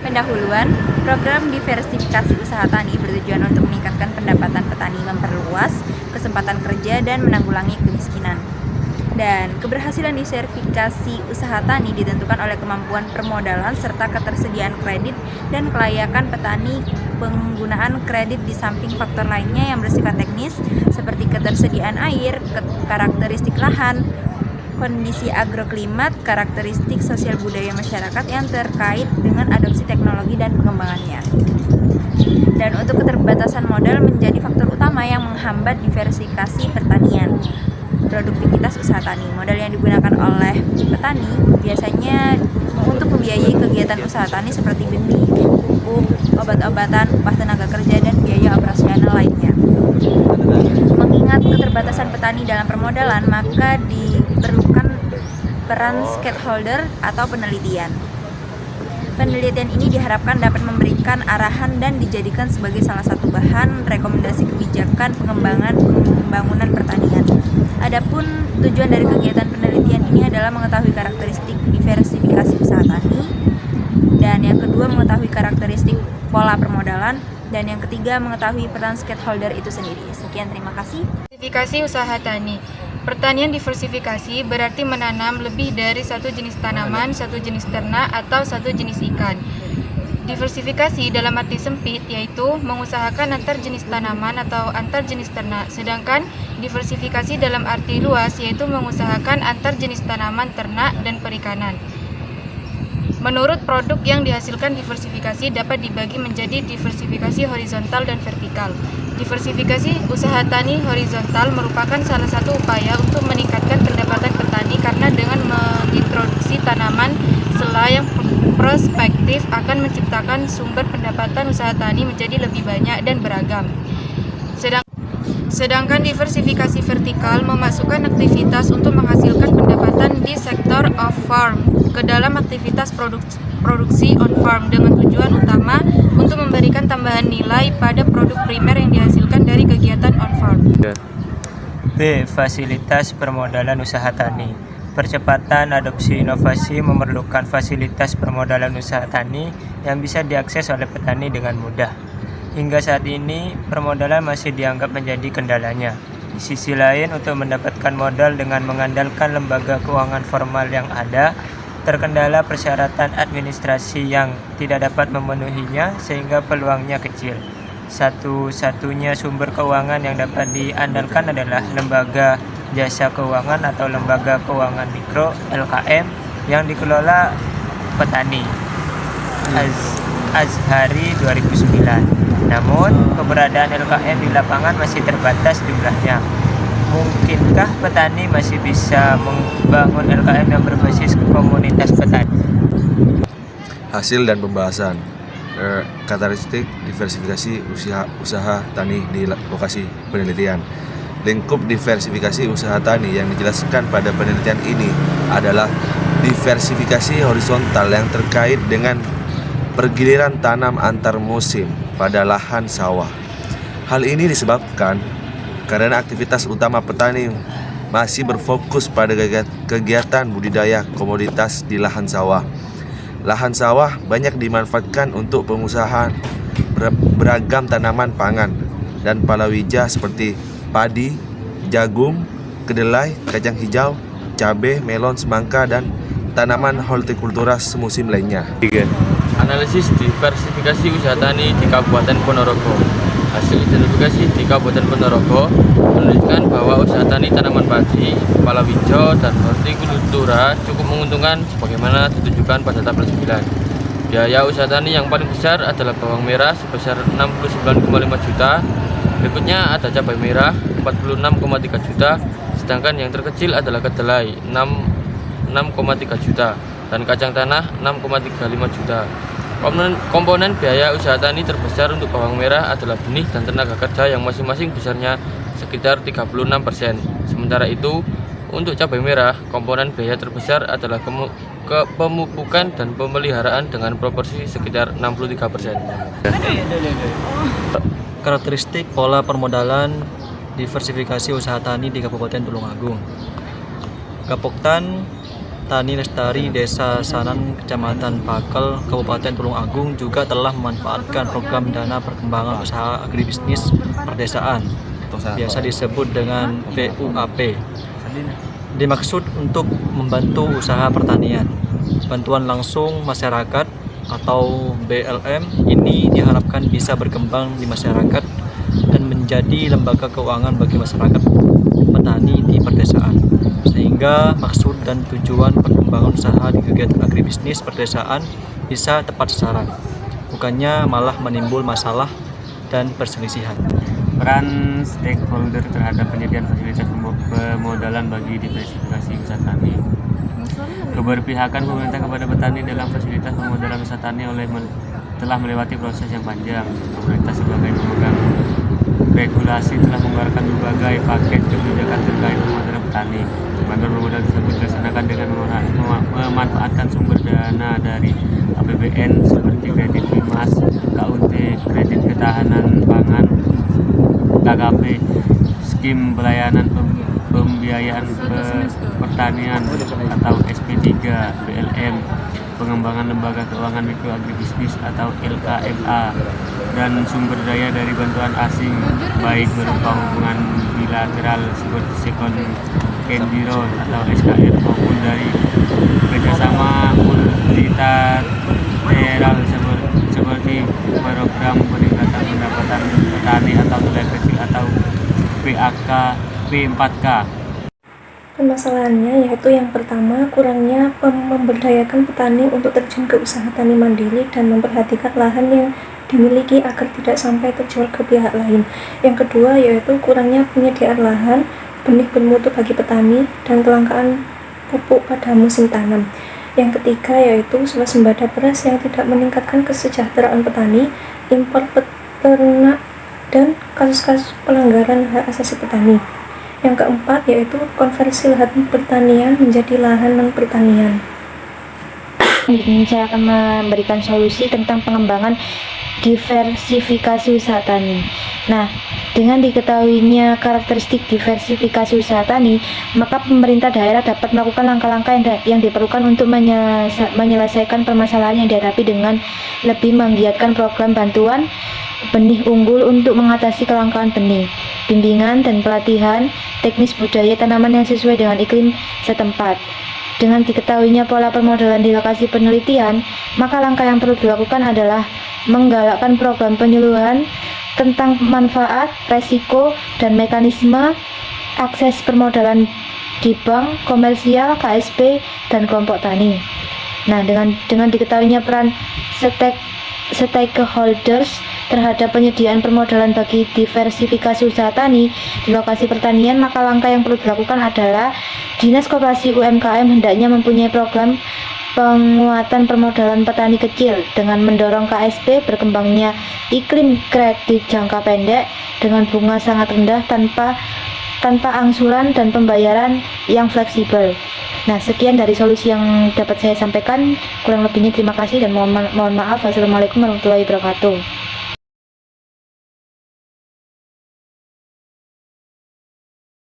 Pendahuluan, program diversifikasi usaha tani bertujuan untuk meningkatkan pendapatan petani, memperluas kesempatan kerja, dan menanggulangi kemiskinan. Dan keberhasilan diversifikasi usaha tani ditentukan oleh kemampuan permodalan serta ketersediaan kredit dan kelayakan petani. Penggunaan kredit di samping faktor lainnya yang bersifat teknis seperti ketersediaan air, karakteristik lahan, kondisi agroklimat, karakteristik sosial budaya masyarakat yang terkait dengan adopsi teknologi dan pengembangannya. Dan untuk keterbatasan modal menjadi faktor utama yang menghambat diversifikasi pertanian. Produktivitas usaha tani, modal yang digunakan oleh petani biasanya untuk membiayai kegiatan usaha tani seperti benih, pupuk, obat-obatan, upah tenaga kerja, dan biaya operasional lainnya. Mengingat keterbatasan petani dalam permodalan, maka diperlukan peran stakeholder atau penelitian. Penelitian ini diharapkan dapat memberikan arahan dan dijadikan sebagai salah satu bahan rekomendasi kebijakan pengembangan pembangunan pertanian. Adapun tujuan dari kegiatan penelitian ini adalah mengetahui karakteristik diversifikasi usaha tani, dan yang kedua mengetahui karakteristik pola permodalan, dan yang ketiga mengetahui peran stakeholder itu sendiri. Sekian, terima kasih. Diversifikasi usaha tani. Pertanian diversifikasi berarti menanam lebih dari satu jenis tanaman, satu jenis ternak, atau satu jenis ikan. Diversifikasi dalam arti sempit yaitu mengusahakan antar jenis tanaman atau antar jenis ternak, sedangkan diversifikasi dalam arti luas yaitu mengusahakan antar jenis tanaman, ternak, dan perikanan. Menurut produk yang dihasilkan diversifikasi dapat dibagi menjadi diversifikasi horizontal dan vertikal. Diversifikasi usaha tani horizontal merupakan salah satu upaya untuk meningkatkan pendapatan petani karena dengan mengintroduksi tanaman sela yang prospektif akan menciptakan sumber pendapatan usaha tani menjadi lebih banyak dan beragam. Sedangkan diversifikasi vertikal memasukkan aktivitas untuk menghasilkan pendapatan di sektor off-farm ke dalam aktivitas produksi on-farm dengan tujuan utama untuk memberikan tambahan nilai pada produk primer yang dihasilkan dari kegiatan on-farm. B. Fasilitas permodalan usaha tani. Percepatan adopsi inovasi memerlukan fasilitas permodalan usaha tani yang bisa diakses oleh petani dengan mudah. Hingga saat ini, permodalan masih dianggap menjadi kendalanya. Di sisi lain, untuk mendapatkan modal dengan mengandalkan lembaga keuangan formal yang ada, terkendala persyaratan administrasi yang tidak dapat memenuhinya sehingga peluangnya kecil. Satu-satunya sumber keuangan yang dapat diandalkan adalah lembaga jasa keuangan atau lembaga keuangan mikro (LKM) yang dikelola petani. Azhari 2009. Namun, keberadaan LKM di lapangan masih terbatas jumlahnya. Mungkinkah petani masih bisa membangun LKM yang berbasis komunitas petani? Hasil dan pembahasan. Karakteristik diversifikasi usaha tani di lokasi penelitian. Lingkup diversifikasi usaha tani yang dijelaskan pada penelitian ini adalah diversifikasi horizontal yang terkait dengan pergiliran tanam antar musim pada lahan sawah. Hal ini disebabkan karena aktivitas utama petani masih berfokus pada kegiatan budidaya komoditas di lahan sawah. Lahan sawah banyak dimanfaatkan untuk pengusahaan beragam tanaman pangan dan palawija seperti padi, jagung, kedelai, kacang hijau, cabai, melon, semangka, dan tanaman hortikultura semusim lainnya. Analisis diversifikasi usaha tani di Kabupaten Ponorogo. Hasil identifikasi di Kabupaten Ponorogo menunjukkan bahwa usaha tani tanaman padi, palawija, dan hortikultura cukup menguntungkan sebagaimana ditunjukkan pada tabel 9. Biaya usaha tani yang paling besar adalah bawang merah sebesar 69,5 juta. Berikutnya ada cabai merah 46,3 juta, sedangkan yang terkecil adalah kedelai 6,3 juta dan kacang tanah 6,35 juta. Komponen biaya usaha tani terbesar untuk bawang merah adalah benih dan tenaga kerja yang masing-masing besarnya sekitar 36%. Sementara itu, untuk cabai merah, komponen biaya terbesar adalah pemupukan dan pemeliharaan dengan proporsi sekitar 63%. Karakteristik pola permodalan diversifikasi usaha tani di Kabupaten Tulungagung. Gapoktan Tani Lestari Desa Sanan, Kecamatan Pakel, Kabupaten Tulungagung juga telah memanfaatkan program dana perkembangan usaha agribisnis perdesaan, biasa disebut dengan PUAP. Dimaksud untuk membantu usaha pertanian. Bantuan langsung masyarakat atau BLM ini diharapkan bisa berkembang di masyarakat dan menjadi lembaga keuangan bagi masyarakat petani di perdesaan, sehingga maksud dan tujuan perkembangan usaha di kegiatan agribisnis perdesaan bisa tepat sasaran, bukannya malah menimbul masalah dan perselisihan. Peran stakeholder terhadap penyediaan fasilitas pemodalan bagi diversifikasi usaha tani. Keberpihakan pemerintah kepada petani dalam fasilitas pemodalan usaha tani telah melewati proses yang panjang. Pemerintah sebagai pemegang regulasi telah mengeluarkan berbagai paket kebijakan terkait pemodalan petani. Bantuan pemodal tersebut dilaksanakan dengan memanfaatkan sumber dana dari APBN seperti kredit BIMAS, KUT, kredit ketahanan pangan, KKP, skim pelayanan pembiayaan pertanian atau SP3, BLM, pengembangan lembaga keuangan mikro agribisnis atau LKMA, dan sumber daya dari bantuan asing baik berupa hubungan bilateral seperti second Kendiron atau SKR maupun dari kerjasama multilateral seperti program peningkatan pendapatan petani atau nilai kecil atau PAK P4K. Permasalahannya yaitu yang pertama, kurangnya memberdayakan petani untuk terjun ke usaha tani mandiri dan memperhatikan lahan yang dimiliki agar tidak sampai terjual ke pihak lain. Yang kedua yaitu kurangnya penyediaan lahan, benih bermutu bagi petani, dan kelangkaan pupuk pada musim tanam. Yang ketiga yaitu swasembada beras yang tidak meningkatkan kesejahteraan petani, impor peternak, dan kasus-kasus pelanggaran hak asasi petani. Yang keempat yaitu konversi lahan pertanian menjadi lahan non-pertanian. Di sini saya akan memberikan solusi tentang pengembangan diversifikasi usaha tani. Nah, dengan diketahuinya karakteristik diversifikasi usaha tani, maka pemerintah daerah dapat melakukan langkah-langkah yang diperlukan untuk menyelesaikan permasalahan yang dihadapi dengan lebih menggiatkan program bantuan benih unggul untuk mengatasi kelangkaan benih, bimbingan dan pelatihan teknis budaya tanaman yang sesuai dengan iklim setempat. Dengan diketahuinya pola permodalan di lokasi penelitian, maka langkah yang perlu dilakukan adalah menggalakkan program penyuluhan tentang manfaat, resiko, dan mekanisme akses permodalan di bank, komersial, KSP, dan kelompok tani. Nah, dengan diketahuinya peran stakeholders terhadap penyediaan permodalan bagi diversifikasi usaha tani di lokasi pertanian, maka langkah yang perlu dilakukan adalah Dinas Koperasi UMKM hendaknya mempunyai program penguatan permodalan petani kecil dengan mendorong KSP berkembangnya iklim kredit jangka pendek dengan bunga sangat rendah tanpa angsuran dan pembayaran yang fleksibel. Nah, sekian dari solusi yang dapat saya sampaikan. Kurang lebihnya terima kasih dan mohon maaf. Wassalamualaikum warahmatullahi wabarakatuh.